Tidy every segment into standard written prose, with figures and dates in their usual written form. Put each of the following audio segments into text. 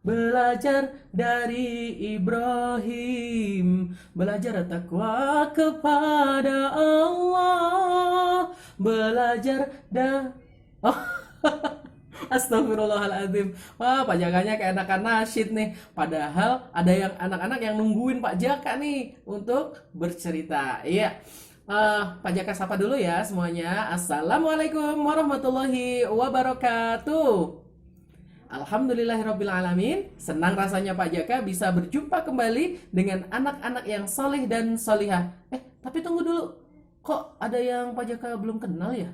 Belajar dari Ibrahim, belajar takwa kepada Allah, belajar oh, Astagfirullahaladzim. Wah, Pak Jakanya kayak anak nasyid nih. Padahal ada yang anak-anak yang nungguin Pak Jaka nih untuk bercerita. Iya. Pak Jaka sapa dulu ya semuanya. Assalamualaikum warahmatullahi wabarakatuh. Alhamdulillahirrabbilalamin. Senang rasanya Pak Jaka bisa berjumpa kembali dengan anak-anak yang soleh dan solihah. Tapi tunggu dulu. Kok ada yang Pak Jaka belum kenal ya?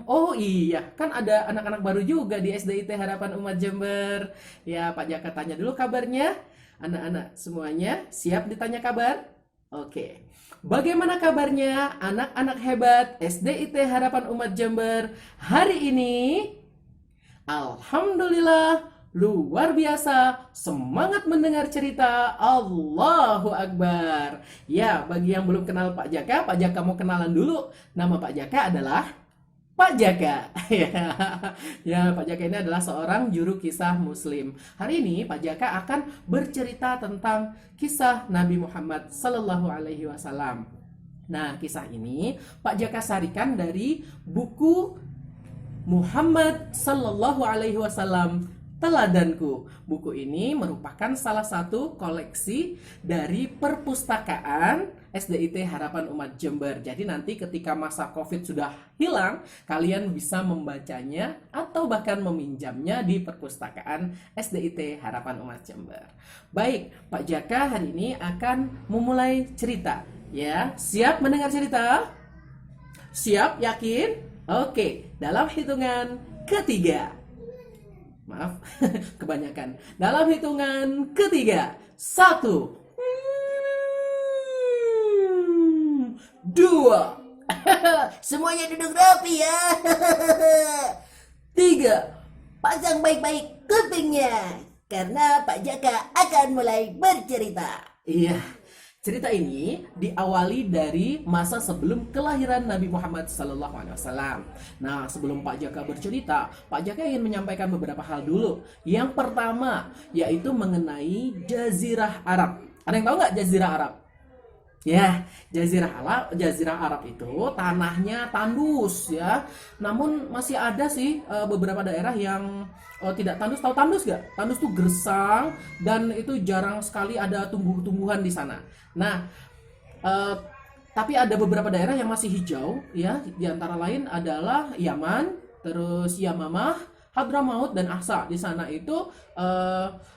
Oh iya, kan ada anak-anak baru juga di SDIT Harapan Umat Jember. Ya, Pak Jaka tanya dulu kabarnya. Anak-anak semuanya siap ditanya kabar? Oke. Bagaimana kabarnya anak-anak hebat SDIT Harapan Umat Jember hari ini? Alhamdulillah, luar biasa, semangat mendengar cerita. Allahu Akbar. Ya, bagi yang belum kenal Pak Jaka mau kenalan dulu. Nama Pak Jaka adalah Pak Jaka. Ya, Pak Jaka ini adalah seorang juru kisah Muslim. Hari ini Pak Jaka akan bercerita tentang kisah Nabi Muhammad Sallallahu Alaihi Wasallam. Nah, kisah ini Pak Jaka sarikan dari buku Muhammad Sallallahu Alaihi Wasallam Teladanku. Buku ini merupakan salah satu koleksi dari perpustakaan SDIT Harapan Umat Jember. Jadi nanti ketika masa COVID sudah hilang, kalian bisa membacanya atau bahkan meminjamnya di perpustakaan SDIT Harapan Umat Jember. Baik, Pak Jaka hari ini akan memulai cerita. Ya, siap mendengar cerita? Siap? Yakin? Oke, dalam hitungan ketiga. Maaf, kebanyakan. Dalam hitungan ketiga. 1, 2. Semuanya duduk rapi ya. 3. Pasang baik-baik kupingnya karena Pak Jaka akan mulai bercerita. Iya, cerita ini diawali dari masa sebelum kelahiran Nabi Muhammad SAW. Nah, sebelum Pak Jaka bercerita, Pak Jaka ingin menyampaikan beberapa hal dulu. Yang pertama, yaitu mengenai Jazirah Arab. Ada yang tahu nggak Jazirah Arab? Ya, Jazirah Arab itu tanahnya tandus ya. Namun masih ada sih beberapa daerah yang tidak tandus. Tahu tandus gak? Tandus tuh gersang dan itu jarang sekali ada tumbuh-tumbuhan di sana. Nah, tapi ada beberapa daerah yang masih hijau ya. Di antara lain adalah Yaman, terus Yamamah, Hadramaut dan Ahsa. Di sana itu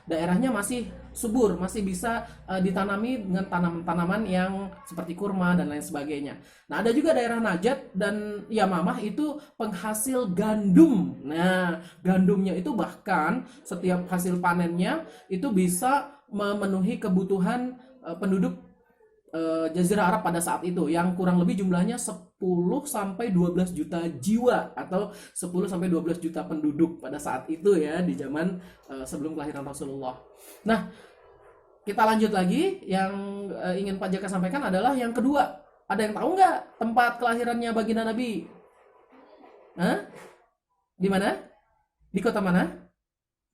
daerahnya masih subur, masih bisa ditanami dengan tanaman-tanaman yang seperti kurma dan lain sebagainya. Nah, ada juga daerah Najat dan Yamamah itu penghasil gandum. Nah, gandumnya itu bahkan setiap hasil panennya itu bisa memenuhi kebutuhan penduduk Jazirah Arab pada saat itu yang kurang lebih jumlahnya 10 sampai 12 juta jiwa atau 10 sampai 12 juta penduduk pada saat itu ya di zaman sebelum kelahiran Rasulullah. Nah, kita lanjut lagi yang ingin Pak Jaka sampaikan adalah yang kedua. Ada yang tahu nggak tempat kelahirannya baginda Nabi? Hah? Di mana? Di kota mana?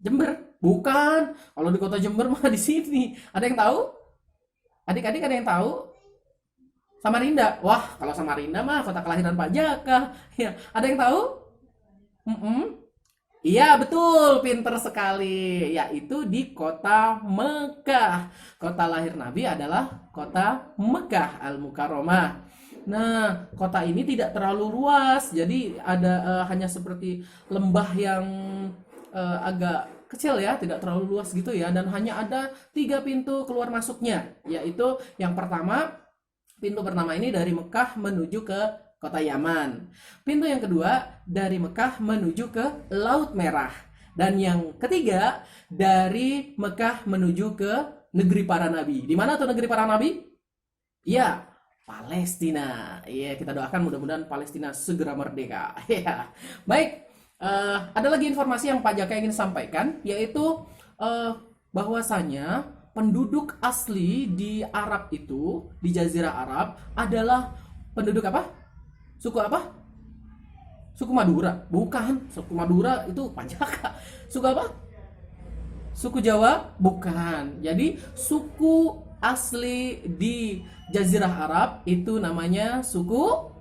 Jember? Bukan. Kalau di kota Jember mah di sini. Ada yang tahu? Adik-adik ada yang tahu? Samarinda. Wah, kalau Samarinda mah kota kelahiran Pak Jaka. Ya, ada yang tahu? Iya, betul. Pinter sekali. Yaitu di kota Mekah. Kota lahir Nabi adalah kota Mekah Al-Mukarramah. Nah, kota ini tidak terlalu luas. Jadi ada hanya seperti lembah yang agak kecil ya, tidak terlalu luas gitu ya, dan hanya ada 3 pintu keluar masuknya, yaitu yang pertama, pintu pertama ini dari Mekah menuju ke kota Yaman. Pintu yang kedua dari Mekah menuju ke Laut Merah. Dan yang ketiga dari Mekah menuju ke negeri para nabi. Di mana tuh negeri para nabi? Ya, Palestina. Iya, kita doakan mudah-mudahan Palestina segera merdeka. Ya. Baik. Ada lagi informasi yang Pak Jaka ingin sampaikan, yaitu bahwasanya penduduk asli di Arab itu, di Jazirah Arab adalah penduduk apa? Suku apa? Suku Madura? Bukan, suku Madura itu Pak Jaka. Suku apa? Suku Jawa? Bukan. Jadi suku asli di Jazirah Arab itu namanya suku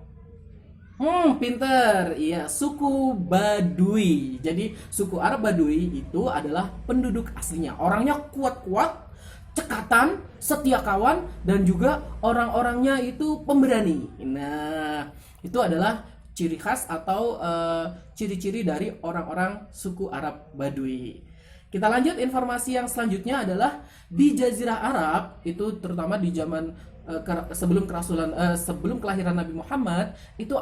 pinter. Iya, suku Baduy. Jadi suku Arab Baduy itu adalah penduduk aslinya. Orangnya kuat-kuat, cekatan, setia kawan, dan juga orang-orangnya itu pemberani. Nah, itu adalah ciri khas atau ciri-ciri dari orang-orang suku Arab Baduy. Kita lanjut, informasi yang selanjutnya adalah di Jazirah Arab itu, terutama di zaman sebelum kelahiran Nabi Muhammad itu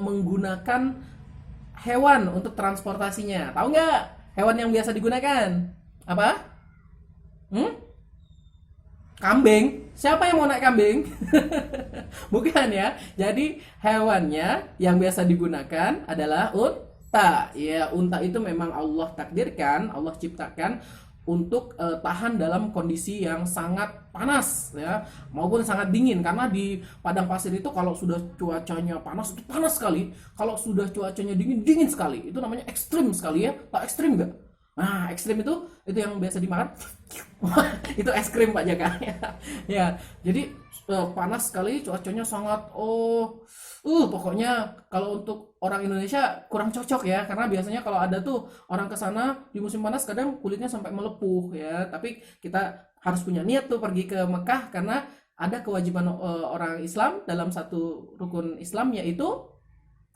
menggunakan hewan untuk transportasinya. Tahu nggak hewan yang biasa digunakan? Apa? Kambing. Siapa yang mau naik kambing? Bukan ya. Jadi hewannya yang biasa digunakan adalah unta. Ya, unta itu memang Allah takdirkan, Allah ciptakan untuk tahan dalam kondisi yang sangat panas ya, maupun sangat dingin. Karena di padang pasir itu kalau sudah cuacanya panas itu panas sekali, kalau sudah cuacanya dingin dingin sekali. Itu namanya ekstrim sekali ya. Tak ekstrim nggak? Nah, ekstrim itu yang biasa dimakan. Itu es krim Pak Jaka. Ya, jadi panas sekali, cuacanya sangat pokoknya kalau untuk orang Indonesia kurang cocok ya, karena biasanya kalau ada tuh orang ke sana di musim panas kadang kulitnya sampai melepuh ya. Tapi kita harus punya niat tuh pergi ke Mekah, karena ada kewajiban orang Islam dalam satu rukun Islam, yaitu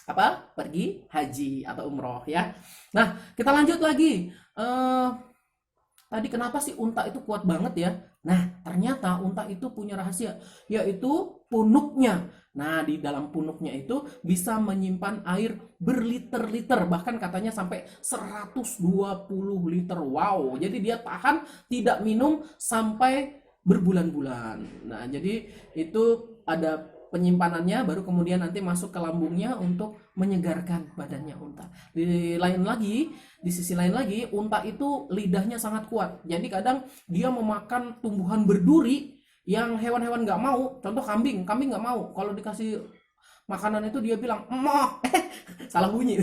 apa? Pergi haji atau umroh ya. Nah, kita lanjut lagi. Tadi kenapa sih unta itu kuat banget ya? Nah, ternyata unta itu punya rahasia, yaitu punuknya. Nah, di dalam punuknya itu bisa menyimpan air berliter-liter, bahkan katanya sampai 120 liter. Wow, jadi dia tahan tidak minum sampai berbulan-bulan. Nah, jadi itu ada penyimpanannya, baru kemudian nanti masuk ke lambungnya untuk menyegarkan badannya unta. Di sisi lain lagi, unta itu lidahnya sangat kuat. Jadi kadang dia memakan tumbuhan berduri yang hewan-hewan nggak mau. Contoh kambing nggak mau. Kalau dikasih makanan itu dia bilang emoh, salah bunyi,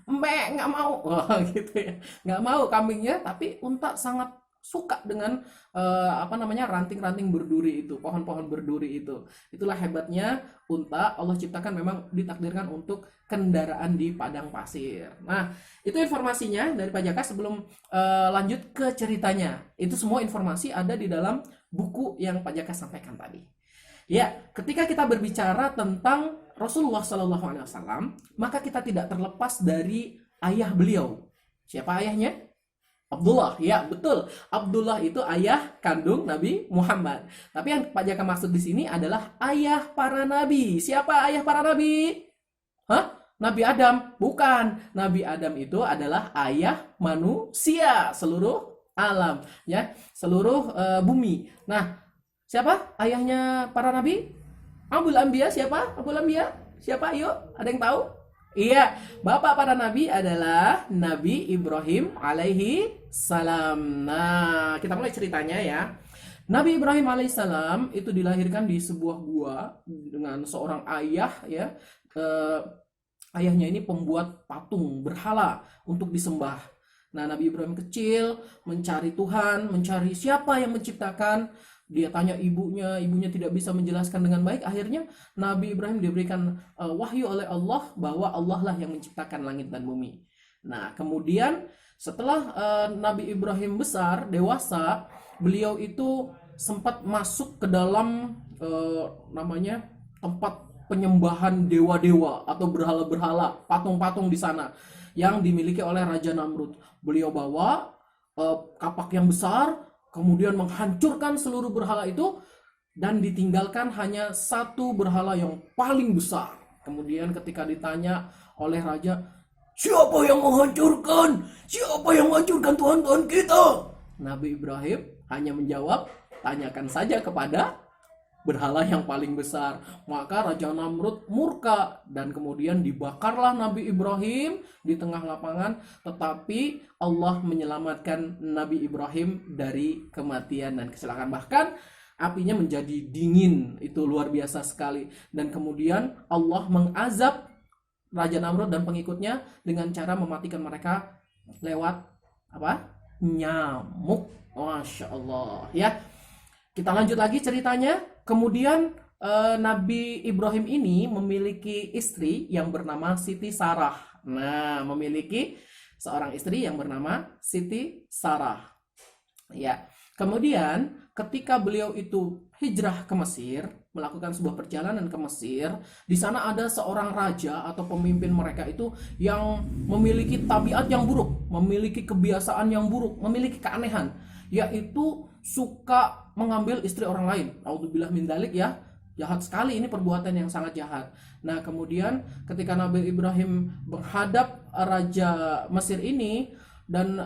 empek nggak mau. Gitu ya, nggak mau kambingnya. Tapi unta sangat suka dengan ranting-ranting berduri itu, pohon-pohon berduri itu. Itulah hebatnya unta. Allah ciptakan, memang ditakdirkan untuk kendaraan di padang pasir. Nah, itu informasinya dari Pak Jaka. Sebelum lanjut ke ceritanya, itu semua informasi ada di dalam buku yang Pak Jaka sampaikan tadi. Ya, ketika kita berbicara tentang Rasulullah SAW, maka kita tidak terlepas dari ayah beliau. Siapa ayahnya? Abdullah, ya betul. Abdullah itu ayah kandung Nabi Muhammad. Tapi yang Pak Jaka maksud di sini adalah ayah para nabi. Siapa ayah para nabi? Nabi Adam? Bukan. Nabi Adam itu adalah ayah manusia, seluruh alam, ya, seluruh bumi. Nah, siapa ayahnya para nabi? Abul Anbiya. Siapa Abul Anbiya? Siapa? Ayo, ada yang tahu? Iya, bapak para nabi adalah Nabi Ibrahim alaihi salam. Nah, kita mulai ceritanya ya. Nabi Ibrahim alaihissalam itu dilahirkan di sebuah gua dengan seorang ayah ya. Ayahnya ini pembuat patung berhala untuk disembah. Nah, Nabi Ibrahim kecil mencari Tuhan, mencari siapa yang menciptakan. Dia tanya ibunya tidak bisa menjelaskan dengan baik. Akhirnya Nabi Ibrahim diberikan wahyu oleh Allah bahwa Allah lah yang menciptakan langit dan bumi. Nah, kemudian setelah Nabi Ibrahim besar, dewasa, beliau itu sempat masuk ke dalam tempat penyembahan dewa-dewa atau berhala-berhala, patung-patung di sana yang dimiliki oleh Raja Namrud. Beliau bawa kapak yang besar, kemudian menghancurkan seluruh berhala itu, dan ditinggalkan hanya satu berhala yang paling besar. Kemudian ketika ditanya oleh raja, siapa yang menghancurkan? Siapa yang menghancurkan Tuhan-Tuhan kita? Nabi Ibrahim hanya menjawab, tanyakan saja kepada berhala yang paling besar. Maka Raja Namrud murka dan kemudian dibakarlah Nabi Ibrahim di tengah lapangan. Tetapi Allah menyelamatkan Nabi Ibrahim dari kematian dan kecelakaan. Bahkan apinya menjadi dingin, itu luar biasa sekali. Dan kemudian Allah mengazab Raja Namrud dan pengikutnya dengan cara mematikan mereka lewat apa? nyamuk. Masya Allah ya. Kita lanjut lagi ceritanya. Kemudian Nabi Ibrahim ini memiliki istri yang bernama Siti Sarah. Nah, memiliki seorang istri yang bernama Siti Sarah. Ya. Kemudian ketika beliau itu hijrah ke Mesir, melakukan sebuah perjalanan ke Mesir, di sana ada seorang raja atau pemimpin mereka itu yang memiliki tabiat yang buruk, memiliki kebiasaan yang buruk, memiliki keanehan, yaitu suka mengambil istri orang lain. Naudzubillah min dzalik ya. Jahat sekali, ini perbuatan yang sangat jahat. Nah, kemudian ketika Nabi Ibrahim menghadap raja Mesir ini dan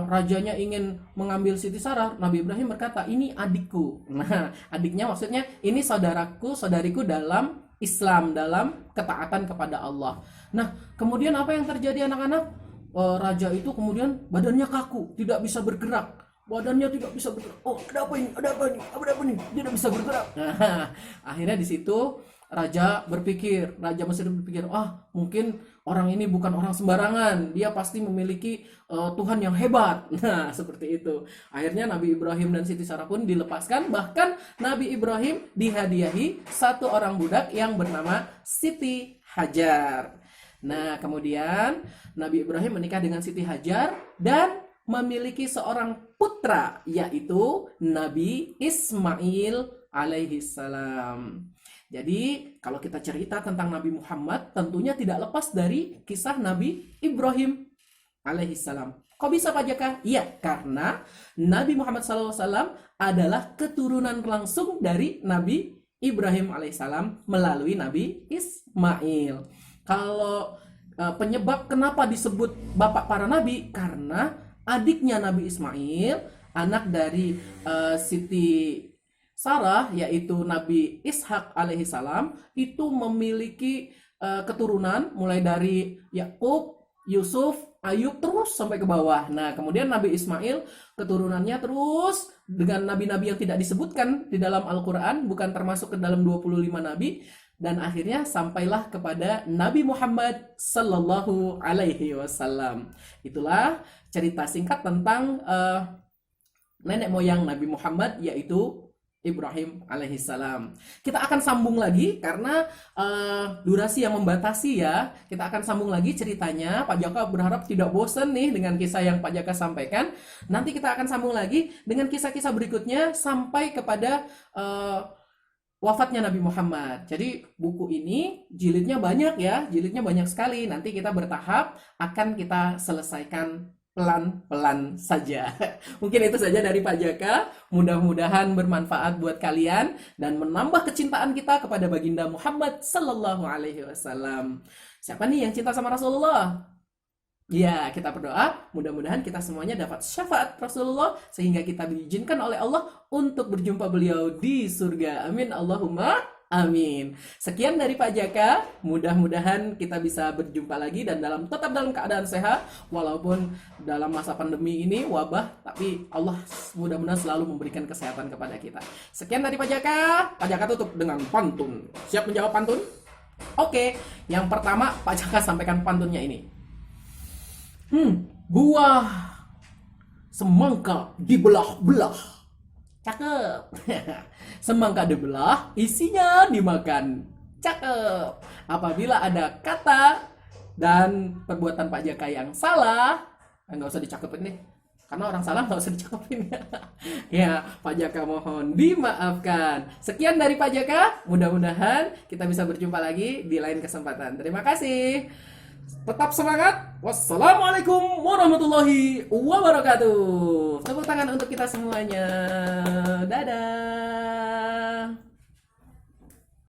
rajanya ingin mengambil Siti Sarah, Nabi Ibrahim berkata, "Ini adikku." Nah, adiknya maksudnya ini saudaraku, saudariku dalam Islam, dalam ketaatan kepada Allah. Nah, kemudian apa yang terjadi anak-anak? Raja itu kemudian badannya kaku, tidak bisa bergerak. Badannya tidak bisa bergerak. Oh, ada apa ini? Ada apa ini? Ada apa ini? Tidak bisa bergerak. Nah, akhirnya di situ Raja Mesir berpikir, mungkin orang ini bukan orang sembarangan, dia pasti memiliki Tuhan yang hebat. Nah, seperti itu. Akhirnya Nabi Ibrahim dan Siti Sarah pun dilepaskan, bahkan Nabi Ibrahim dihadiahi satu orang budak yang bernama Siti Hajar. Nah, kemudian Nabi Ibrahim menikah dengan Siti Hajar dan memiliki seorang putra, yaitu Nabi Ismail alaihi salam. Jadi kalau kita cerita tentang Nabi Muhammad, tentunya tidak lepas dari kisah Nabi Ibrahim alaihi salam. Kok bisa Pak Jaka? Iya, karena Nabi Muhammad SAW adalah keturunan langsung dari Nabi Ibrahim alaihissalam melalui Nabi Ismail. Kalau penyebab kenapa disebut bapak para nabi, karena adiknya Nabi Ismail, anak dari Siti Sarah, yaitu Nabi Ishak alaihissalam, itu memiliki keturunan mulai dari Yakub, Yusuf, Ayub, terus sampai ke bawah. Nah, kemudian Nabi Ismail keturunannya terus dengan nabi-nabi yang tidak disebutkan di dalam Al-Quran, bukan termasuk ke dalam 25 nabi, dan akhirnya sampailah kepada Nabi Muhammad Sallallahu Alaihi Wasallam. Itulah cerita singkat tentang nenek moyang Nabi Muhammad, yaitu Ibrahim alaihissalam. Kita akan sambung lagi karena durasi yang membatasi ya. Kita akan sambung lagi ceritanya. Pak Jaka berharap tidak bosan nih dengan kisah yang Pak Jaka sampaikan. Nanti kita akan sambung lagi dengan kisah-kisah berikutnya sampai kepada wafatnya Nabi Muhammad. Jadi buku ini jilidnya banyak ya, jilidnya banyak sekali. Nanti kita bertahap akan kita selesaikan pelan-pelan saja. Mungkin itu saja dari Pak Jaka. Mudah-mudahan bermanfaat buat kalian dan menambah kecintaan kita kepada baginda Muhammad Sallallahu Alaihi Wasallam. Siapa nih yang cinta sama Rasulullah? Ya, kita berdoa mudah-mudahan kita semuanya dapat syafaat Rasulullah sehingga kita diizinkan oleh Allah untuk berjumpa beliau di surga. Amin Allahumma amin. Sekian dari Pak Jaka. Mudah-mudahan kita bisa berjumpa lagi dan tetap dalam keadaan sehat walaupun dalam masa pandemi ini wabah, tapi Allah mudah-mudahan selalu memberikan kesehatan kepada kita. Sekian dari Pak Jaka. Pak Jaka tutup dengan pantun. Siap menjawab pantun? Oke, yang pertama Pak Jaka sampaikan pantunnya ini. Buah semangka dibelah-belah. Cakep. Semangka dibelah, isinya dimakan. Cakep. Apabila ada kata dan perbuatan Pak Jaka yang salah, nggak usah dicakepin deh. Karena orang salah nggak usah dicakepin. Ya, Pak Jaka mohon dimaafkan. Sekian dari Pak Jaka. Mudah-mudahan kita bisa berjumpa lagi di lain kesempatan. Terima kasih. Tetap semangat. Wassalamualaikum warahmatullahi wabarakatuh. Tepuk tangan untuk kita semuanya. Dadah.